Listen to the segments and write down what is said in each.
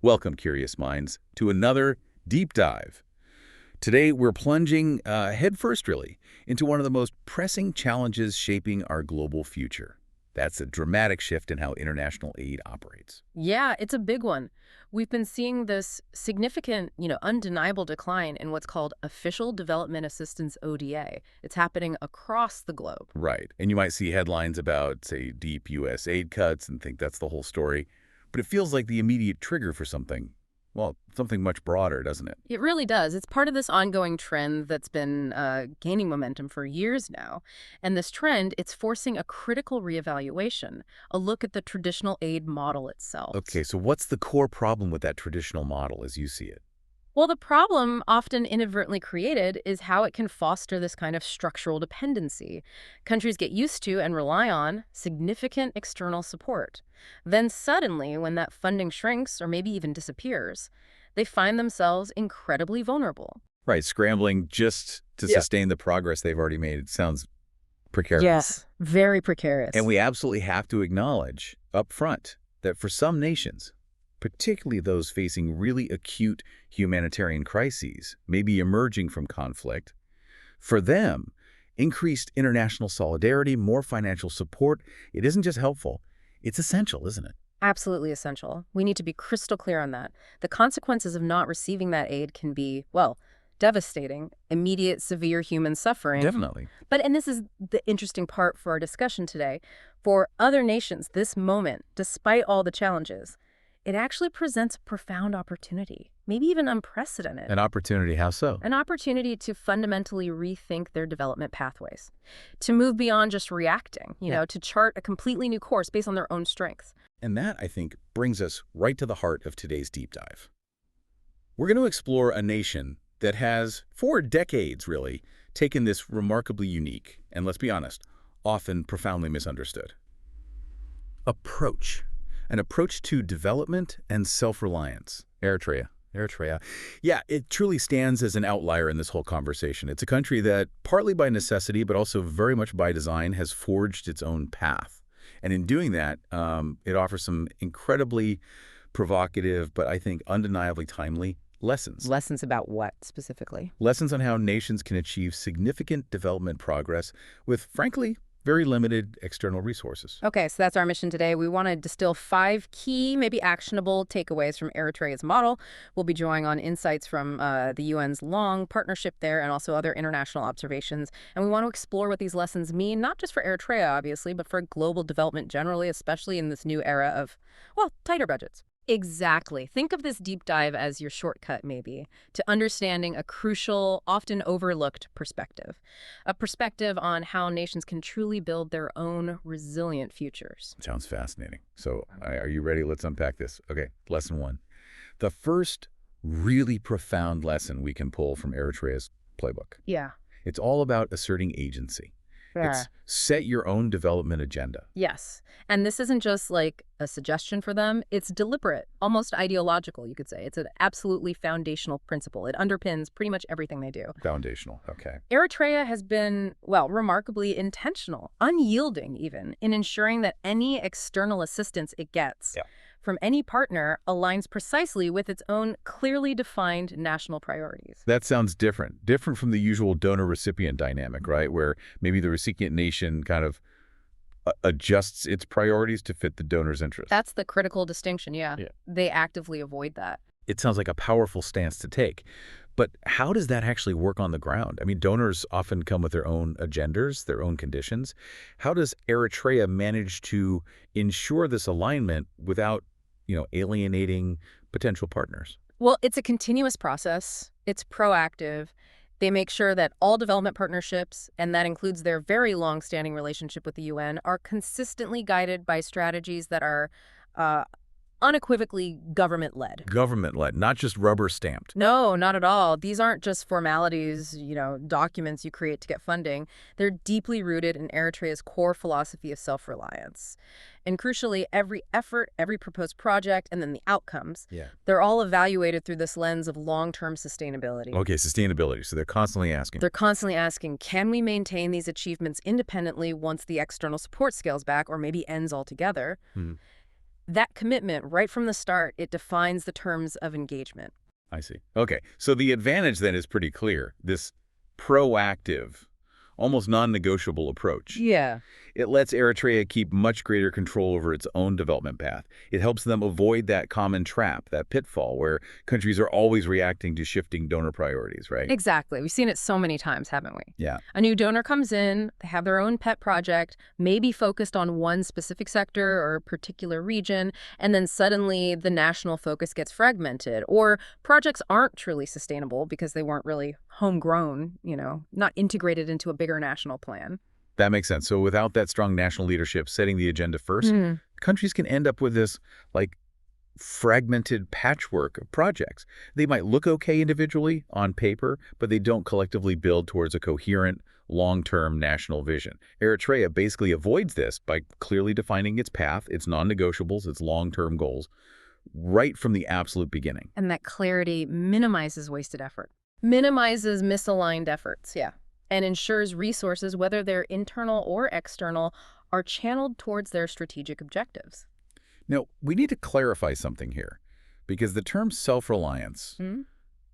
Welcome, curious minds, to another deep dive. Today, we're plunging headfirst, really, into one of the most pressing challenges shaping our global future. That's a dramatic shift in how international aid operates. Yeah, it's a big one. We've been seeing this significant, undeniable decline in what's called official development assistance ODA. It's happening across the globe. Right. And you might see headlines about, say, deep U.S. aid cuts and think that's the whole story. But it feels like the immediate trigger for something, well, something much broader, doesn't it? It really does. It's part of this ongoing trend that's been gaining momentum for years now. And this trend, it's forcing a critical reevaluation, a look at the traditional aid model itself. Okay, so what's the core problem with that traditional model as you see it? Well, the problem, often inadvertently created, is how it can foster this kind of structural dependency. Countries get used to and rely on significant external support. Then suddenly, when that funding shrinks or maybe even disappears, they find themselves incredibly vulnerable. Right, scrambling just to sustain the progress they've already made. It sounds precarious. Yes, very precarious. And we absolutely have to acknowledge up front that for some nations, particularly those facing really acute humanitarian crises, maybe emerging from conflict, for them, increased international solidarity, more financial support, it isn't just helpful, it's essential, isn't it? Absolutely essential. We need to be crystal clear on that. The consequences of not receiving that aid can be, well, devastating, immediate, severe human suffering. Definitely. And this is the interesting part for our discussion today, for other nations, this moment, despite all the challenges, it actually presents a profound opportunity, maybe even unprecedented. An opportunity, how so? An opportunity to fundamentally rethink their development pathways, to move beyond just reacting, to chart a completely new course based on their own strengths. And that, I think, brings us right to the heart of today's deep dive. We're going to explore a nation that has, for decades really, taken this remarkably unique, and let's be honest, often profoundly misunderstood approach. An approach to development and self-reliance. Eritrea. Yeah, it truly stands as an outlier in this whole conversation. It's a country that, partly by necessity, but also very much by design, has forged its own path. And in doing that, it offers some incredibly provocative, but I think undeniably timely lessons. Lessons about what, specifically? Lessons on how nations can achieve significant development progress with, frankly, very limited external resources. Okay, so that's our mission today. We want to distill 5 key, maybe actionable takeaways from Eritrea's model. We'll be drawing on insights from the UN's long partnership there and also other international observations. And we want to explore what these lessons mean, not just for Eritrea, obviously, but for global development generally, especially in this new era of, well, tighter budgets. Exactly. Think of this deep dive as your shortcut, maybe, to understanding a crucial, often overlooked perspective. A perspective on how nations can truly build their own resilient futures. Sounds fascinating. So are you ready? Let's unpack this. Okay, lesson 1. The first really profound lesson we can pull from Eritrea's playbook. Yeah. It's all about asserting agency. It's set your own development agenda. Yes. And this isn't just like a suggestion for them. It's deliberate, almost ideological, you could say. It's an absolutely foundational principle. It underpins pretty much everything they do. Foundational. Okay. Eritrea has been, well, remarkably intentional, unyielding even, in ensuring that any external assistance it gets from any partner aligns precisely with its own clearly defined national priorities. That sounds different. Different from the usual donor-recipient dynamic, right? Where maybe the recipient nation kind of adjusts its priorities to fit the donor's interest. That's the critical distinction, yeah. They actively avoid that. It sounds like a powerful stance to take. But how does that actually work on the ground? I mean, donors often come with their own agendas, their own conditions. How does Eritrea manage to ensure this alignment without, alienating potential partners? Well, it's a continuous process. It's proactive. They make sure that all development partnerships, and that includes their very long-standing relationship with the UN, are consistently guided by strategies that are unequivocally government-led. Government-led, not just rubber-stamped. No, not at all. These aren't just formalities, documents you create to get funding. They're deeply rooted in Eritrea's core philosophy of self-reliance. And crucially, every effort, every proposed project, and then the outcomes, they're all evaluated through this lens of long-term sustainability. Okay, sustainability. So they're constantly asking. They're constantly asking, can we maintain these achievements independently once the external support scales back or maybe ends altogether? That commitment, right from the start, it defines the terms of engagement. I see. Okay, so the advantage then is pretty clear. This proactive, almost non-negotiable approach. Yeah. It lets Eritrea keep much greater control over its own development path. It helps them avoid that common trap, that pitfall, where countries are always reacting to shifting donor priorities, right? Exactly. We've seen it so many times, haven't we? Yeah. A new donor comes in, they have their own pet project, maybe focused on one specific sector or particular region, and then suddenly the national focus gets fragmented, or projects aren't truly sustainable because they weren't really homegrown, not integrated into a bigger national plan. That makes sense. So without that strong national leadership setting the agenda first, countries can end up with this, like, fragmented patchwork of projects. They might look okay individually on paper, but they don't collectively build towards a coherent, long-term national vision. Eritrea basically avoids this by clearly defining its path, its non-negotiables, its long-term goals, right from the absolute beginning. And that clarity minimizes wasted effort, minimizes misaligned efforts, yeah, and ensures resources, whether they're internal or external, are channeled towards their strategic objectives. Now, we need to clarify something here, because the term self-reliance,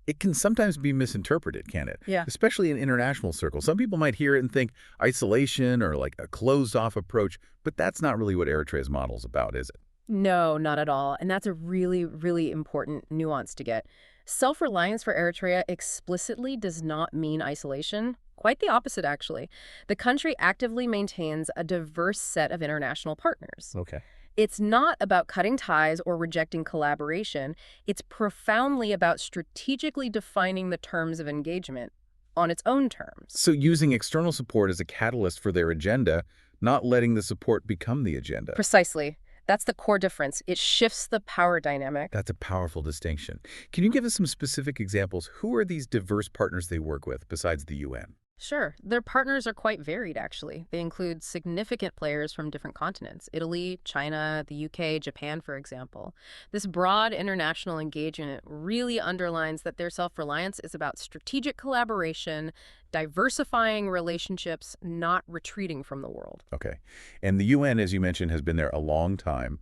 it can sometimes be misinterpreted, can't it? Yeah. Especially in international circles. Some people might hear it and think isolation or like a closed-off approach, but that's not really what Eritrea's model is about, is it? No, not at all. And that's a really, really important nuance to get. Self-reliance for Eritrea explicitly does not mean isolation. Quite the opposite, actually. The country actively maintains a diverse set of international partners. Okay. It's not about cutting ties or rejecting collaboration. It's profoundly about strategically defining the terms of engagement on its own terms. So using external support as a catalyst for their agenda, not letting the support become the agenda. Precisely. That's the core difference. It shifts the power dynamic. That's a powerful distinction. Can you give us some specific examples? Who are these diverse partners they work with besides the UN? Sure. Their partners are quite varied, actually. They include significant players from different continents: Italy, China, the UK, Japan, for example. This broad international engagement really underlines that their self-reliance is about strategic collaboration, diversifying relationships, not retreating from the world. Okay. And the UN, as you mentioned, has been there a long time.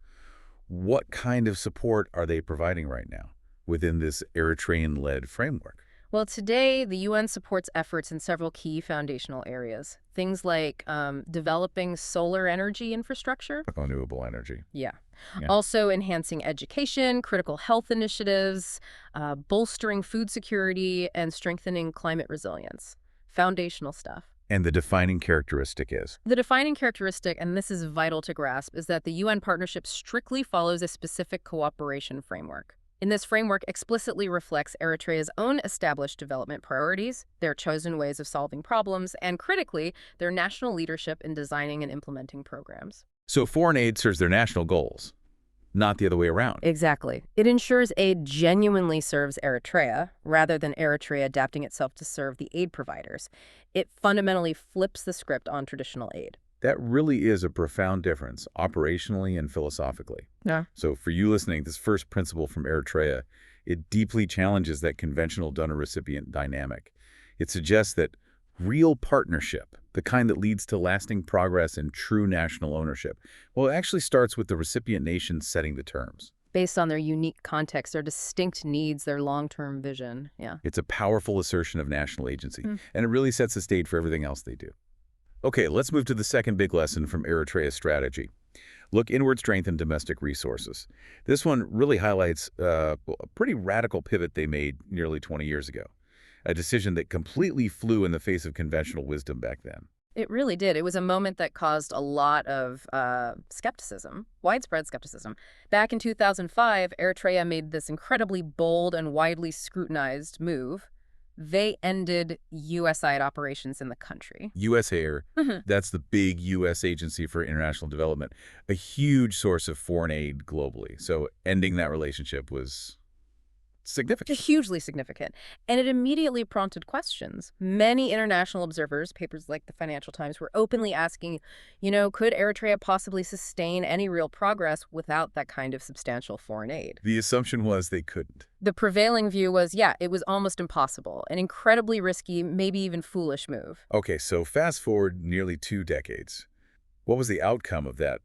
What kind of support are they providing right now within this Eritrean-led framework? Well, today, the UN supports efforts in several key foundational areas. Things like developing solar energy infrastructure. Renewable energy. Yeah. Yeah. Also enhancing education, critical health initiatives, bolstering food security, and strengthening climate resilience. Foundational stuff. And the defining characteristic is? The defining characteristic, and this is vital to grasp, is that the UN partnership strictly follows a specific cooperation framework. In this framework explicitly reflects Eritrea's own established development priorities, their chosen ways of solving problems, and critically, their national leadership in designing and implementing programs. So foreign aid serves their national goals, not the other way around. Exactly. It ensures aid genuinely serves Eritrea, rather than Eritrea adapting itself to serve the aid providers. It fundamentally flips the script on traditional aid. That really is a profound difference, operationally and philosophically. Yeah. So for you listening, this first principle from Eritrea, it deeply challenges that conventional donor-recipient dynamic. It suggests that real partnership, the kind that leads to lasting progress and true national ownership, well, it actually starts with the recipient nation setting the terms. Based on their unique context, their distinct needs, their long-term vision. Yeah. It's a powerful assertion of national agency, and it really sets the stage for everything else they do. Okay, let's move to the second big lesson from Eritrea's strategy. Look inward, strengthen domestic resources. This one really highlights a pretty radical pivot they made nearly 20 years ago, a decision that completely flew in the face of conventional wisdom back then. It really did. It was a moment that caused a lot of skepticism, widespread skepticism. Back in 2005, Eritrea made this incredibly bold and widely scrutinized move. They ended USAID operations in the country. USAID, that's the big U.S. agency for international development, a huge source of foreign aid globally. So ending that relationship was significant. Hugely significant. And it immediately prompted questions. Many international observers, papers like the Financial Times, were openly asking, could Eritrea possibly sustain any real progress without that kind of substantial foreign aid? The assumption was they couldn't. The prevailing view was, it was almost impossible, an incredibly risky, maybe even foolish move. Okay, so fast forward nearly 2 decades. What was the outcome of that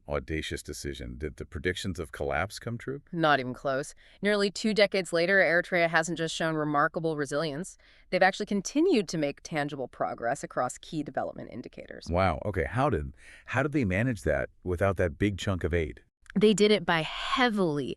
audacious decision? Did the predictions of collapse come true? Not even close. Nearly 2 decades later, Eritrea hasn't just shown remarkable resilience. They've actually continued to make tangible progress across key development indicators. Wow. Okay. How did they manage that without that big chunk of aid? They did it by heavily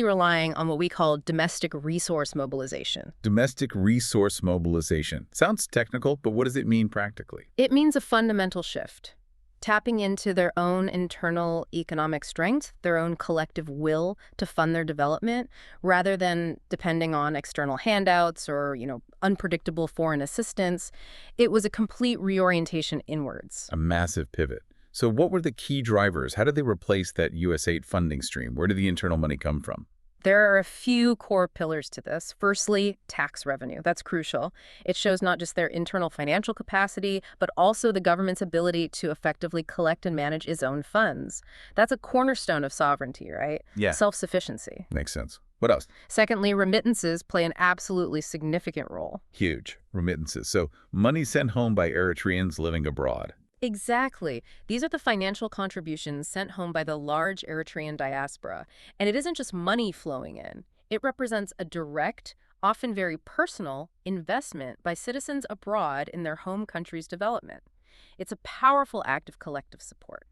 relying on what we call domestic resource mobilization. Domestic resource mobilization. Sounds technical, but what does it mean practically? It means a fundamental shift, tapping into their own internal economic strength, their own collective will to fund their development, rather than depending on external handouts or, unpredictable foreign assistance. It was a complete reorientation inwards. A massive pivot. So what were the key drivers? How did they replace that US aid funding stream? Where did the internal money come from? There are a few core pillars to this. Firstly, tax revenue. That's crucial. It shows not just their internal financial capacity, but also the government's ability to effectively collect and manage its own funds. That's a cornerstone of sovereignty, right? Yeah. Self-sufficiency. Makes sense. What else? Secondly, remittances play an absolutely significant role. Huge. Remittances. So money sent home by Eritreans living abroad. Exactly. These are the financial contributions sent home by the large Eritrean diaspora. And it isn't just money flowing in. It represents a direct, often very personal, investment by citizens abroad in their home country's development. It's a powerful act of collective support.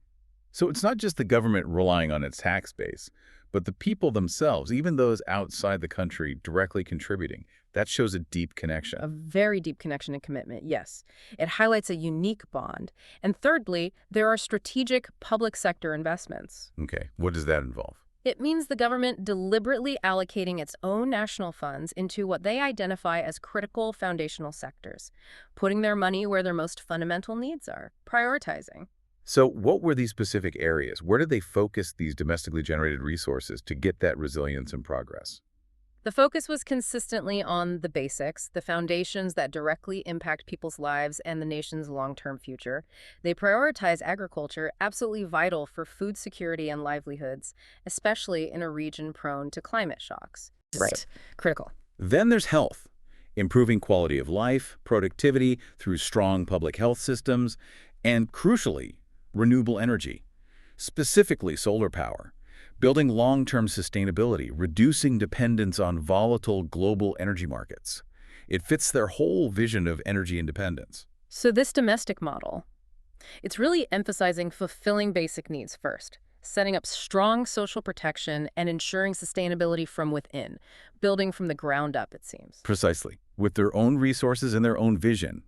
So it's not just the government relying on its tax base, but the people themselves, even those outside the country, directly contributing. That shows a deep connection. A very deep connection and commitment, yes. It highlights a unique bond. And thirdly, there are strategic public sector investments. Okay, what does that involve? It means the government deliberately allocating its own national funds into what they identify as critical foundational sectors, putting their money where their most fundamental needs are, prioritizing. So what were these specific areas? Where did they focus these domestically generated resources to get that resilience and progress? The focus was consistently on the basics, the foundations that directly impact people's lives and the nation's long-term future. They prioritize agriculture, absolutely vital for food security and livelihoods, especially in a region prone to climate shocks. Right. Critical. Then there's health, improving quality of life, productivity through strong public health systems, and crucially, renewable energy, specifically solar power. Building long-term sustainability, reducing dependence on volatile global energy markets. It fits their whole vision of energy independence. So this domestic model, it's really emphasizing fulfilling basic needs first, setting up strong social protection and ensuring sustainability from within, building from the ground up, it seems. Precisely. With their own resources and their own vision.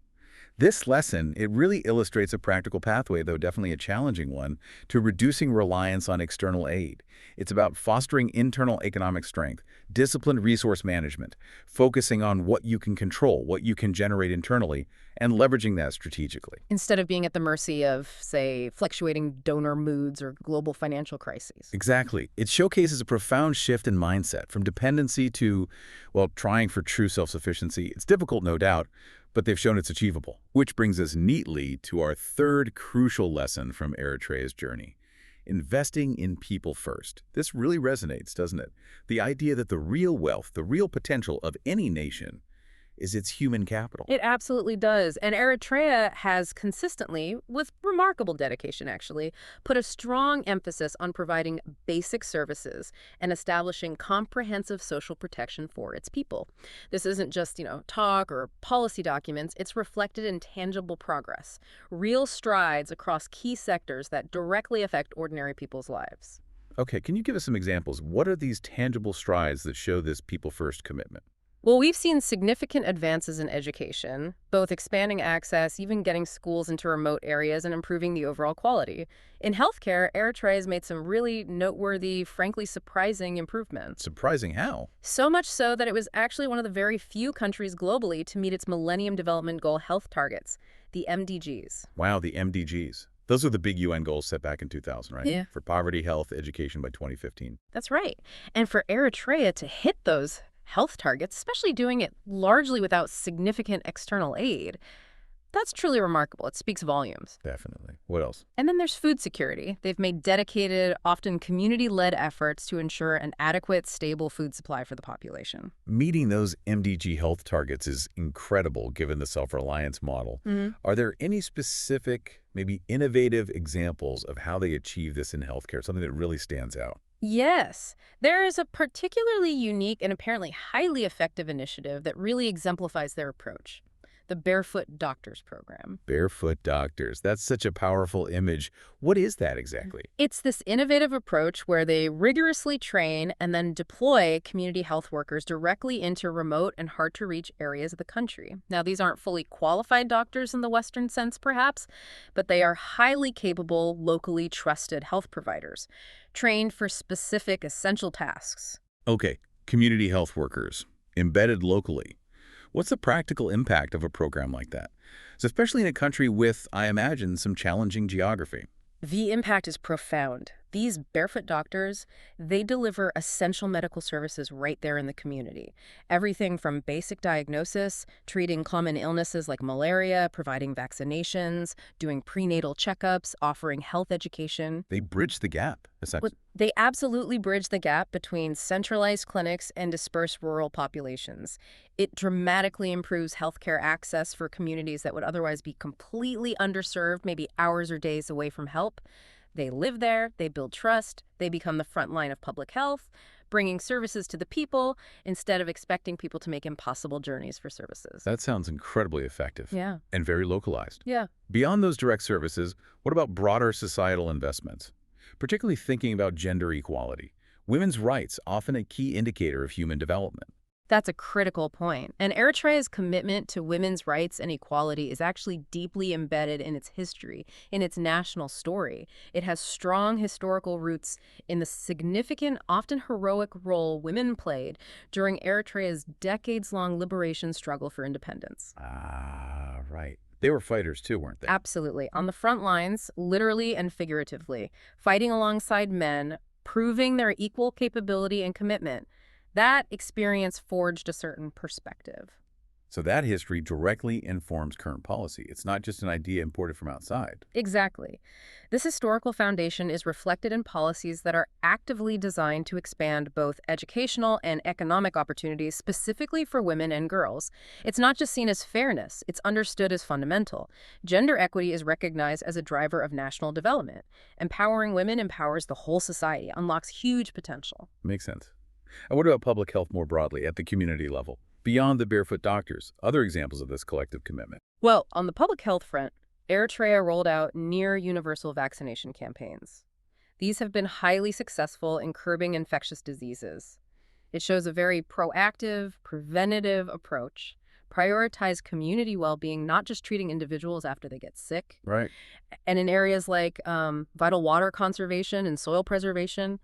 This lesson, it really illustrates a practical pathway, though definitely a challenging one, to reducing reliance on external aid. It's about fostering internal economic strength, disciplined resource management, focusing on what you can control, what you can generate internally, and leveraging that strategically. Instead of being at the mercy of, say, fluctuating donor moods or global financial crises. Exactly. It showcases a profound shift in mindset from dependency to, well, trying for true self-sufficiency. It's difficult, no doubt, but they've shown it's achievable. Which brings us neatly to our third crucial lesson from Eritrea's journey. Investing in people first. This really resonates, doesn't it? The idea that the real wealth, the real potential of any nation is its human capital. It absolutely does. And Eritrea has consistently, with remarkable dedication actually, put a strong emphasis on providing basic services and establishing comprehensive social protection for its people. This isn't just, talk or policy documents. It's reflected in tangible progress, real strides across key sectors that directly affect ordinary people's lives. Okay, can you give us some examples? What are these tangible strides that show this people-first commitment? Well, we've seen significant advances in education, both expanding access, even getting schools into remote areas, and improving the overall quality. In healthcare, Eritrea has made some really noteworthy, frankly surprising improvements. Surprising how? So much so that it was actually one of the very few countries globally to meet its Millennium Development Goal health targets, the MDGs. Wow, the MDGs. Those are the big UN goals set back in 2000, right? Yeah. For poverty, health, education by 2015. That's right. And for Eritrea to hit those health targets, especially doing it largely without significant external aid, that's truly remarkable. It speaks volumes. Definitely. What else? And then there's food security. They've made dedicated, often community-led efforts to ensure an adequate, stable food supply for the population. Meeting those MDG health targets is incredible given the self-reliance model. Are there any specific maybe innovative examples of how they achieve this in healthcare, something that really stands out? Yes, there is a particularly unique and apparently highly effective initiative that really exemplifies their approach, the Barefoot Doctors Program. Barefoot doctors. That's such a powerful image. What is that exactly? It's this innovative approach where they rigorously train and then deploy community health workers directly into remote and hard-to-reach areas of the country. Now, these aren't fully qualified doctors in the Western sense, perhaps, but they are highly capable, locally trusted health providers, trained for specific essential tasks. Okay, community health workers, embedded locally. What's the practical impact of a program like that? So especially in a country with, I imagine, some challenging geography. The impact is profound. These barefoot doctors, they deliver essential medical services right there in the community. Everything from basic diagnosis, treating common illnesses like malaria, providing vaccinations, doing prenatal checkups, offering health education. They bridge the gap, But essentially. they absolutely bridge the gap between centralized clinics and dispersed rural populations. It dramatically improves healthcare access for communities that would otherwise be completely underserved, maybe hours or days away from help. They live there, they build trust, they become the front line of public health, bringing services to the people instead of expecting people to make impossible journeys for services. That sounds incredibly effective Yeah. and very localized. Yeah. Beyond those direct services, what about broader societal investments? Particularly thinking about gender equality. Women's rights, often a key indicator of human development. That's a critical point. And Eritrea's commitment to women's rights and equality is actually deeply embedded in its history, in its national story. It has strong historical roots in the significant, often heroic role women played during Eritrea's decades-long liberation struggle for independence. Ah, right. They were fighters too, weren't they? Absolutely. On the front lines, literally and figuratively, fighting alongside men, proving their equal capability and commitment. That experience forged a certain perspective. So that history directly informs current policy. It's not just an idea imported from outside. Exactly. This historical foundation is reflected in policies that are actively designed to expand both educational and economic opportunities specifically for women and girls. It's not just seen as fairness, it's understood as fundamental. Gender equity is recognized as a driver of national development. Empowering women empowers the whole society, unlocks huge potential. Makes sense. And what about public health more broadly at the community level? Beyond the barefoot doctors, other examples of this collective commitment. Well, on the public health front, Eritrea rolled out near-universal vaccination campaigns. These have been highly successful in curbing infectious diseases. It shows a very proactive, preventative approach, prioritize community well-being, not just treating individuals after they get sick. Right. And in areas like vital water conservation and soil preservation,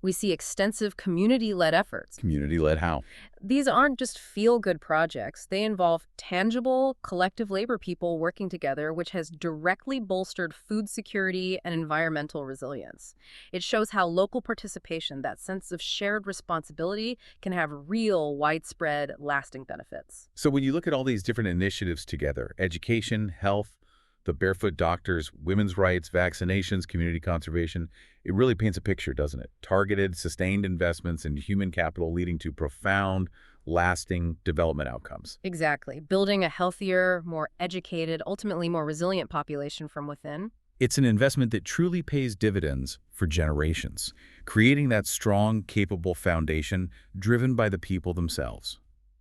we see extensive community-led efforts. Community-led how? These aren't just feel-good projects. They involve tangible, collective labor people working together, which has directly bolstered food security and environmental resilience. It shows how local participation, that sense of shared responsibility, can have real, widespread, lasting benefits. So when you look at all these different initiatives together, education, health, the barefoot doctors, women's rights, vaccinations, community conservation, it really paints a picture, doesn't it? Targeted, sustained investments in human capital leading to profound, lasting development outcomes. Exactly. Building a healthier, more educated, ultimately more resilient population from within. It's an investment that truly pays dividends for generations, creating that strong, capable foundation driven by the people themselves.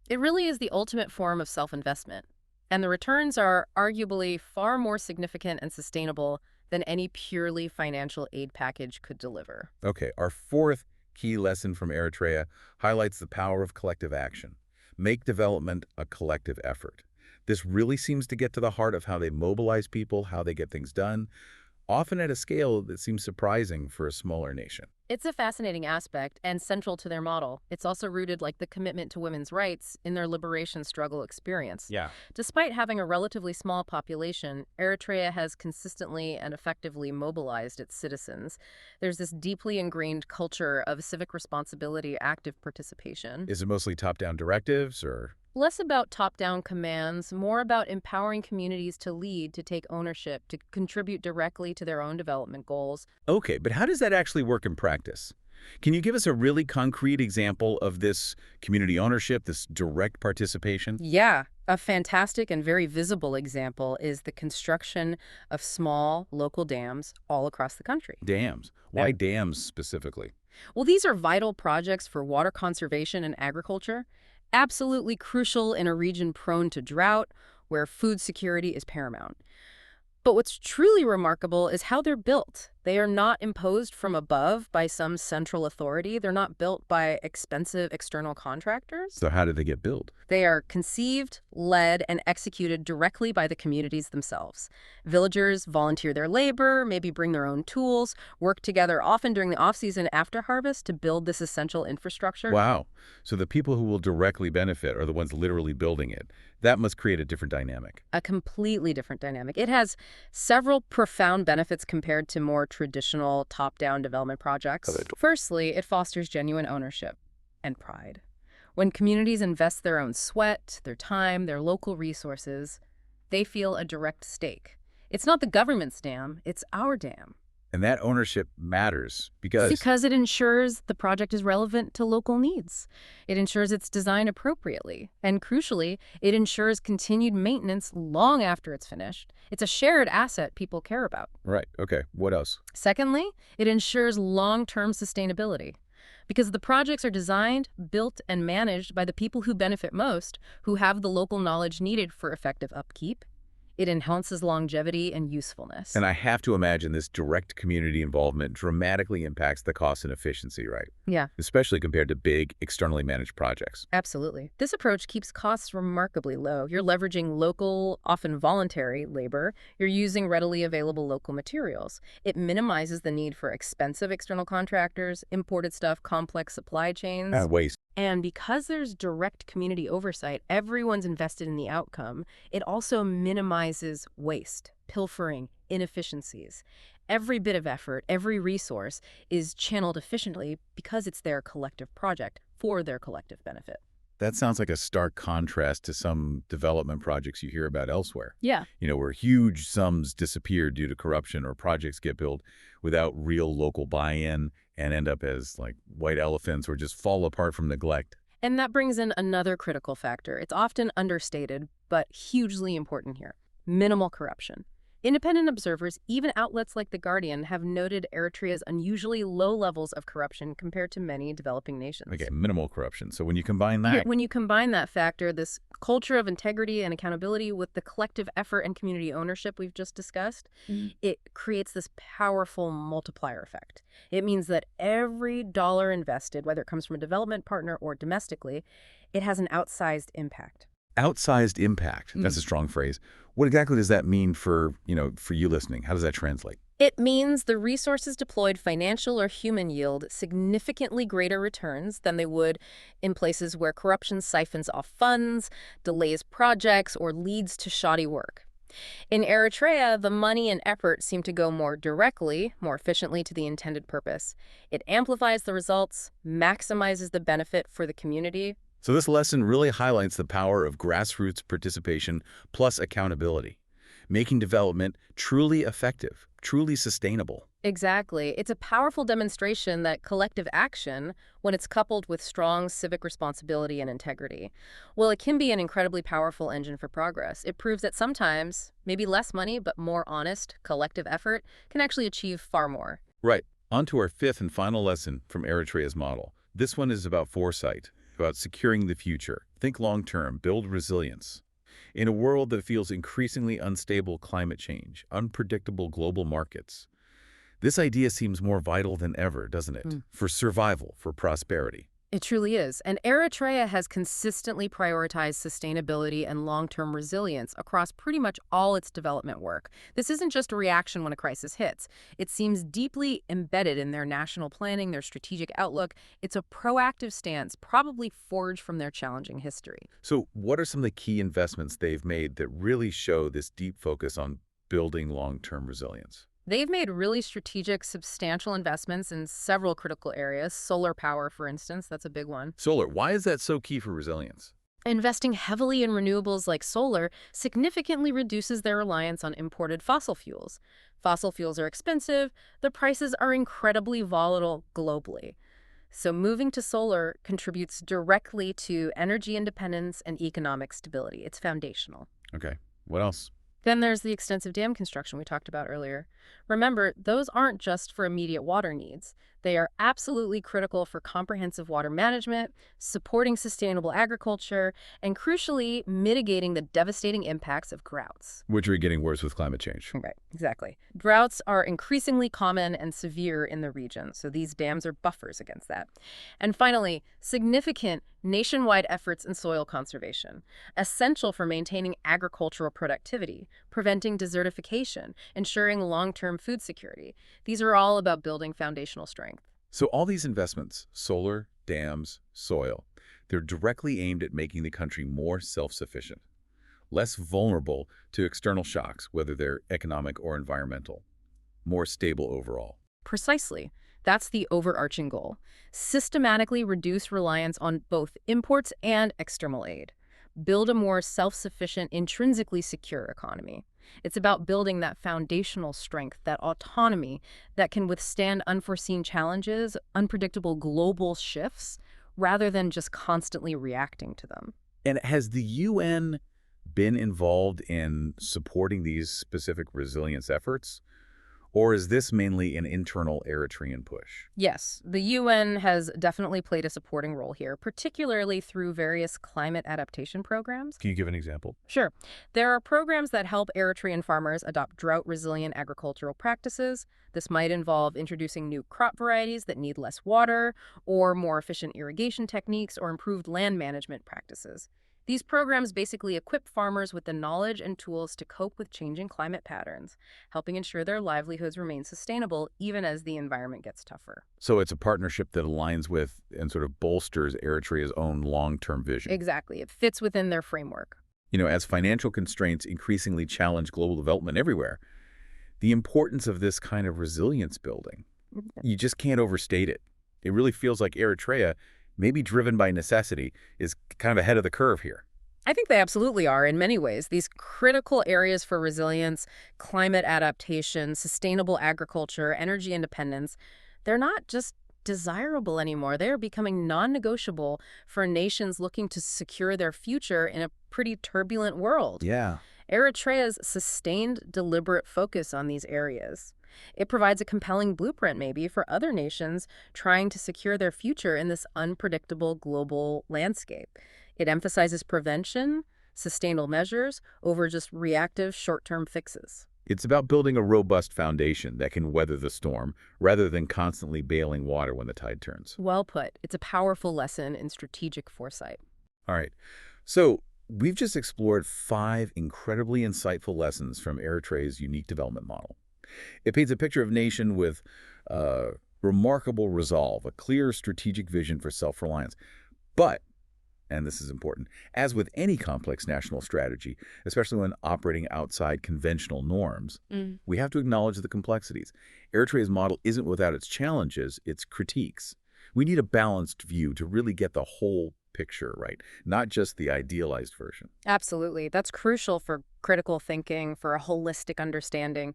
It really is the ultimate form of self-investment. And the returns are arguably far more significant and sustainable than any purely financial aid package could deliver. Okay, our fourth key lesson from Eritrea highlights the power of collective action. Make development a collective effort. This really seems to get to the heart of how they mobilize people, how they get things done, often at a scale that seems surprising for a smaller nation. It's a fascinating aspect and central to their model. It's also rooted like the commitment to women's rights in their liberation struggle experience. Yeah. Despite having a relatively small population, Eritrea has consistently and effectively mobilized its citizens. There's this deeply ingrained culture of civic responsibility, active participation. Is it mostly top-down directives or? Less about top-down commands, more about empowering communities to lead, to take ownership, to contribute directly to their own development goals. Okay, but how does that actually work in practice? Can you give us a really concrete example of this community ownership, this direct participation? Yeah, A fantastic and very visible example is the construction of small local dams all across the country. Dams. Yeah. Why dams specifically? Well, these are vital projects for water conservation and agriculture, absolutely crucial in a region prone to drought where food security is paramount. But what's truly remarkable is how they're built. They are not imposed from above by some central authority. They're not built by expensive external contractors. So how did they get built? They are conceived, led, and executed directly by the communities themselves. Villagers volunteer their labor, maybe bring their own tools, work together often during the off-season after harvest to build this essential infrastructure. Wow. So the people who will directly benefit are the ones literally building it. That must create a different dynamic. A completely different dynamic. It has several profound benefits compared to more traditional top-down development projects. Firstly, it fosters genuine ownership and pride. When communities invest their own sweat, their time, their local resources, they feel a direct stake. It's not the government's dam, it's our dam. And that ownership matters because Because it ensures the project is relevant to local needs. It ensures it's designed appropriately. And crucially, it ensures continued maintenance long after it's finished. It's a shared asset people care about. Right. Okay. What else? Secondly, it ensures long-term sustainability. Because the projects are designed, built, and managed by the people who benefit most, who have the local knowledge needed for effective upkeep, it enhances longevity and usefulness. And I have to imagine this direct community involvement dramatically impacts the cost and efficiency, right? Yeah, Especially compared to big, externally managed projects. absolutely. This approach keeps costs remarkably low. You're leveraging local, often voluntary, labor. You're using readily available local materials. It minimizes the need for expensive external contractors, imported stuff, complex supply chains. Waste. And because there's direct community oversight, everyone's invested in the outcome. It also minimizes waste, pilfering, inefficiencies. Every bit of effort, every resource is channeled efficiently because it's their collective project for their collective benefit. That sounds like a stark contrast to some development projects you hear about elsewhere. Yeah. Where huge sums disappear due to corruption or projects get built without real local buy-in and end up as like white elephants or just fall apart from neglect. And that brings in another critical factor. It's often understated, but hugely important here. Minimal corruption. Independent observers, even outlets like The Guardian, have noted Eritrea's unusually low levels of corruption compared to many developing nations. Okay, minimal corruption. So when you combine that, When you combine that factor, this culture of integrity and accountability with the collective effort and community ownership we've just discussed, it creates this powerful multiplier effect. It means that every dollar invested, whether it comes from a development partner or domestically, it has an outsized impact. outsized impact, that's a strong phrase. What exactly does that mean for you listening? How does that translate? It means the resources deployed, financial or human, yield significantly greater returns than they would in places where corruption siphons off funds, delays projects, or leads to shoddy work. In Eritrea, the money and effort seem to go more directly, more efficiently to the intended purpose. It amplifies the results, maximizes the benefit for the community. So this lesson really highlights the power of grassroots participation plus accountability, making development truly effective, truly sustainable. Exactly. It's a powerful demonstration that collective action, when it's coupled with strong civic responsibility and integrity, well, it can be an incredibly powerful engine for progress. It proves that sometimes, maybe less money, but more honest, collective effort can actually achieve far more. Right. On to our fifth and final lesson from Eritrea's model. This one is about foresight, about securing the future. Think long-term, build resilience. In a world that feels increasingly unstable climate change, unpredictable global markets, this idea seems more vital than ever, doesn't it? For survival, for prosperity. It truly is. And Eritrea has consistently prioritized sustainability and long-term resilience across pretty much all its development work. This isn't just a reaction when a crisis hits. It seems deeply embedded in their national planning, their strategic outlook. It's a proactive stance, probably forged from their challenging history. So what are some of the key investments they've made that really show this deep focus on building long-term resilience? They've made really strategic, substantial investments in several critical areas. Solar power, for instance, that's a big one. Solar, why is that so key for resilience? Investing heavily in renewables like solar significantly reduces their reliance on imported fossil fuels. Fossil fuels are expensive, the prices are incredibly volatile globally. So moving to solar contributes directly to energy independence and economic stability. It's foundational. Okay. What else? Then there's the extensive dam construction we talked about earlier. Remember, those aren't just for immediate water needs. They are absolutely critical for comprehensive water management, supporting sustainable agriculture, and crucially, mitigating the devastating impacts of droughts. Which are getting worse with climate change. Right, exactly. Droughts are increasingly common and severe in the region, so these dams are buffers against that. And finally, significant nationwide efforts in soil conservation, essential for maintaining agricultural productivity, preventing desertification, ensuring long-term food security. These are all about building foundational strength. So all these investments, solar, dams, soil, they're directly aimed at making the country more self-sufficient, less vulnerable to external shocks, whether they're economic or environmental, more stable overall. Precisely. That's the overarching goal. Systematically reduce reliance on both imports and external aid. Build a more self-sufficient, intrinsically secure economy. It's about building that foundational strength, that autonomy that can withstand unforeseen challenges, unpredictable global shifts, rather than just constantly reacting to them. And has the UN been involved in supporting these specific resilience efforts? Or is this mainly an internal Eritrean push? Yes, the UN has definitely played a supporting role here, particularly through various climate adaptation programs. Can you give an example? Sure. There are programs that help Eritrean farmers adopt drought-resilient agricultural practices. This might involve introducing new crop varieties that need less water, or more efficient irrigation techniques, or improved land management practices. These programs basically equip farmers with the knowledge and tools to cope with changing climate patterns, helping ensure their livelihoods remain sustainable even as the environment gets tougher. So it's a partnership that aligns with and sort of bolsters Eritrea's own long-term vision. Exactly. It fits within their framework. You know, as financial constraints increasingly challenge global development everywhere, the importance of this kind of resilience building, you just can't overstate it. It really feels like Eritrea, maybe driven by necessity, is kind of ahead of the curve here. I think they absolutely are in many ways. These critical areas for resilience, climate adaptation, sustainable agriculture, energy independence, they're not just desirable anymore. They're becoming non-negotiable for nations looking to secure their future in a pretty turbulent world. Yeah. Eritrea's sustained, deliberate focus on these areas. It provides a compelling blueprint, maybe, for other nations trying to secure their future in this unpredictable global landscape. It emphasizes prevention, sustainable measures, over just reactive, short-term fixes. It's about building a robust foundation that can weather the storm, rather than constantly bailing water when the tide turns. Well put. It's a powerful lesson in strategic foresight. All right. So we've just explored 5 incredibly insightful lessons from Eritrea's unique development model. It paints a picture of a nation with remarkable resolve, a clear strategic vision for self-reliance. But, and this is important, as with any complex national strategy, especially when operating outside conventional norms, we have to acknowledge the complexities. Eritrea's model isn't without its challenges, its critiques. We need a balanced view to really get the whole picture right, not just the idealized version. Absolutely. That's crucial for critical thinking, for a holistic understanding.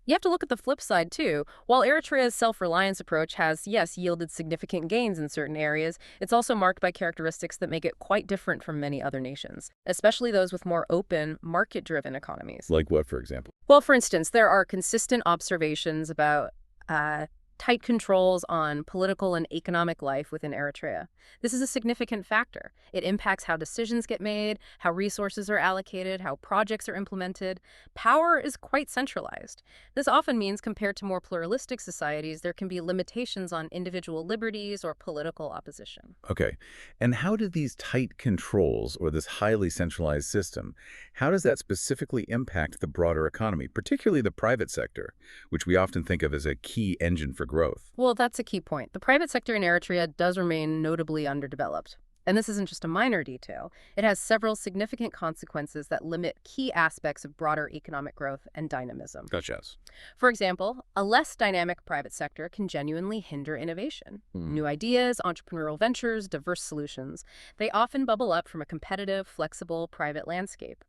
You have to look at the flip side, too. While Eritrea's self-reliance approach has, yes, yielded significant gains in certain areas, it's also marked by characteristics that make it quite different from many other nations, especially those with more open, market-driven economies. Like what, for example? Well, for instance, there are consistent observations about tight controls on political and economic life within Eritrea. This is a significant factor. It impacts how decisions get made, how resources are allocated, how projects are implemented. Power is quite centralized. This often means, compared to more pluralistic societies, there can be limitations on individual liberties or political opposition. Okay. And how do these tight controls, or this highly centralized system, how does that specifically impact the broader economy, particularly the private sector, which we often think of as a key engine for growth? Well, that's a key point. The private sector in Eritrea does remain notably underdeveloped. And this isn't just a minor detail. It has several significant consequences that limit key aspects of broader economic growth and dynamism. Gotcha. For example, a less dynamic private sector can genuinely hinder innovation. New ideas, entrepreneurial ventures, diverse solutions. They often bubble up from a competitive, flexible private landscape.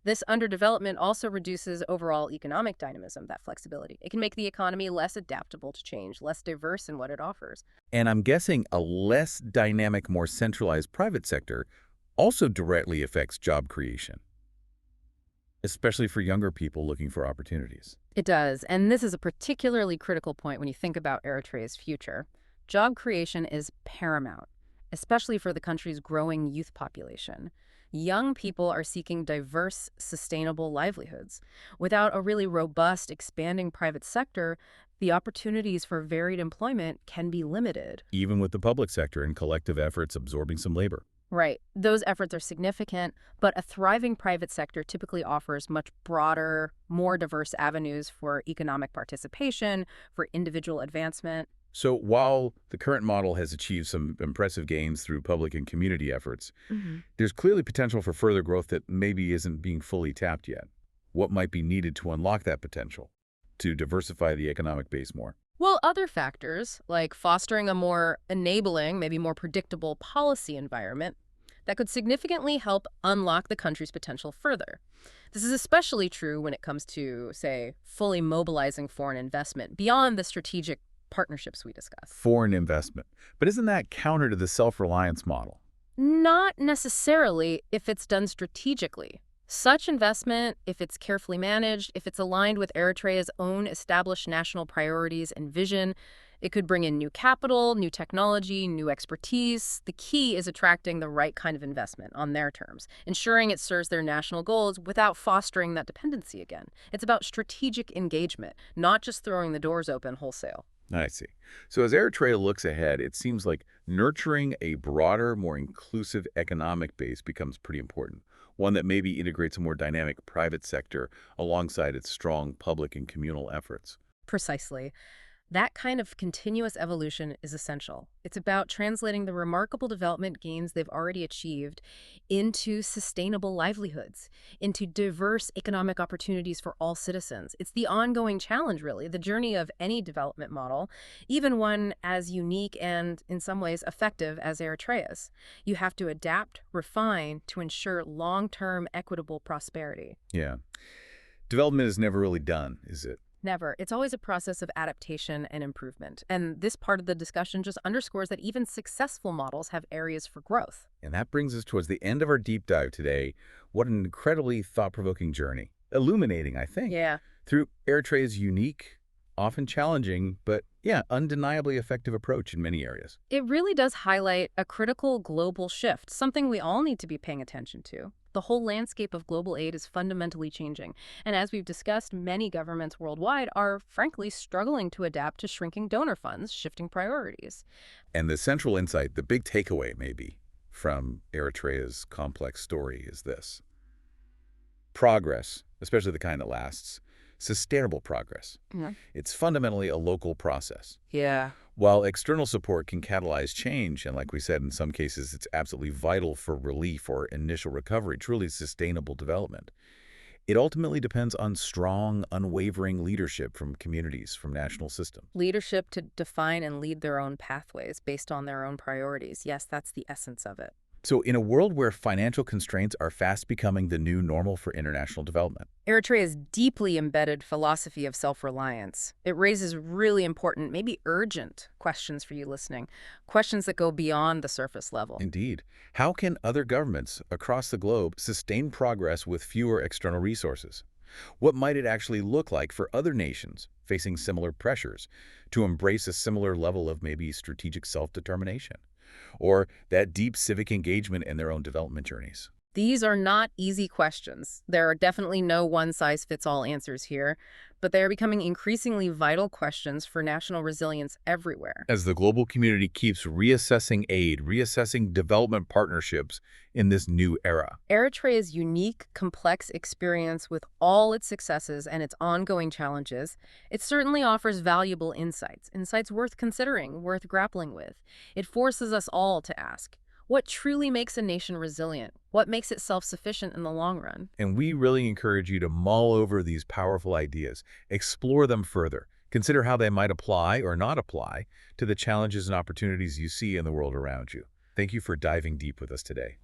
This underdevelopment also reduces overall economic dynamism, that flexibility. It can make the economy less adaptable to change, less diverse in what it offers. And I'm guessing a less dynamic, more centralized private sector also directly affects job creation, especially for younger people looking for opportunities. It does, and this is a particularly critical point when you think about Eritrea's future. Job creation is paramount, especially for the country's growing youth population. Young people are seeking diverse, sustainable livelihoods. Without a really robust, expanding private sector, the opportunities for varied employment can be limited. Even with the public sector and collective efforts absorbing some labor. Right. Those efforts are significant, but a thriving private sector typically offers much broader, more diverse avenues for economic participation, for individual advancement. So while the current model has achieved some impressive gains through public and community efforts, there's clearly potential for further growth that maybe isn't being fully tapped yet. What might be needed to unlock that potential, to diversify the economic base more? Well, other factors, like fostering a more enabling, maybe more predictable policy environment, that could significantly help unlock the country's potential further. This is especially true when it comes to, say, fully mobilizing foreign investment beyond the strategic partnerships we discussed. Foreign investment. But isn't that counter to the self-reliance model? Not necessarily if it's done strategically. Such investment, if it's carefully managed, if it's aligned with Eritrea's own established national priorities and vision, it could bring in new capital, new technology, new expertise. The key is attracting the right kind of investment on their terms, ensuring it serves their national goals without fostering that dependency again. It's about strategic engagement, not just throwing the doors open wholesale. I see. So as Eritrea looks ahead, it seems like nurturing a broader, more inclusive economic base becomes pretty important. One that maybe integrates a more dynamic private sector alongside its strong public and communal efforts. Precisely. That kind of continuous evolution is essential. It's about translating the remarkable development gains they've already achieved into sustainable livelihoods, into diverse economic opportunities for all citizens. It's the ongoing challenge, really, the journey of any development model, even one as unique and, in some ways, effective as Eritrea's. You have to adapt, refine to ensure long-term equitable prosperity. Yeah. Development is never really done, is it? Never. It's always a process of adaptation and improvement. And this part of the discussion just underscores that even successful models have areas for growth. And that brings us towards the end of our deep dive today. What an incredibly thought-provoking journey. Illuminating, I think. Yeah. Through Eritrea's unique, often challenging, but yeah, undeniably effective approach in many areas. It really does highlight a critical global shift, something we all need to be paying attention to. The whole landscape of global aid is fundamentally changing. And as we've discussed, many governments worldwide are, frankly, struggling to adapt to shrinking donor funds, shifting priorities. And the central insight, the big takeaway maybe, from Eritrea's complex story is this. Progress, especially the kind that lasts, sustainable progress. It's fundamentally a local process. Yeah. While external support can catalyze change, and like we said, in some cases, it's absolutely vital for relief or initial recovery, truly sustainable development, it ultimately depends on strong, unwavering leadership from communities, from national systems. Leadership to define and lead their own pathways based on their own priorities. Yes, that's the essence of it. So in a world where financial constraints are fast becoming the new normal for international development, Eritrea's deeply embedded philosophy of self-reliance. It raises really important, maybe urgent questions for you listening, questions that go beyond the surface level. indeed, how can other governments across the globe sustain progress with fewer external resources? What might it actually look like for other nations facing similar pressures to embrace a similar level of maybe strategic self-determination? Or that deep civic engagement in their own development journeys? These are not easy questions. There are definitely no one-size-fits-all answers here, but they are becoming increasingly vital questions for national resilience everywhere. As the global community keeps reassessing aid, reassessing development partnerships in this new era. Eritrea's unique, complex experience with all its successes and its ongoing challenges, it certainly offers valuable insights, insights worth considering, worth grappling with. It forces us all to ask, what truly makes a nation resilient? What makes it self-sufficient in the long run? And we really encourage you to mull over these powerful ideas, explore them further, consider how they might apply or not apply to the challenges and opportunities you see in the world around you. Thank you for diving deep with us today.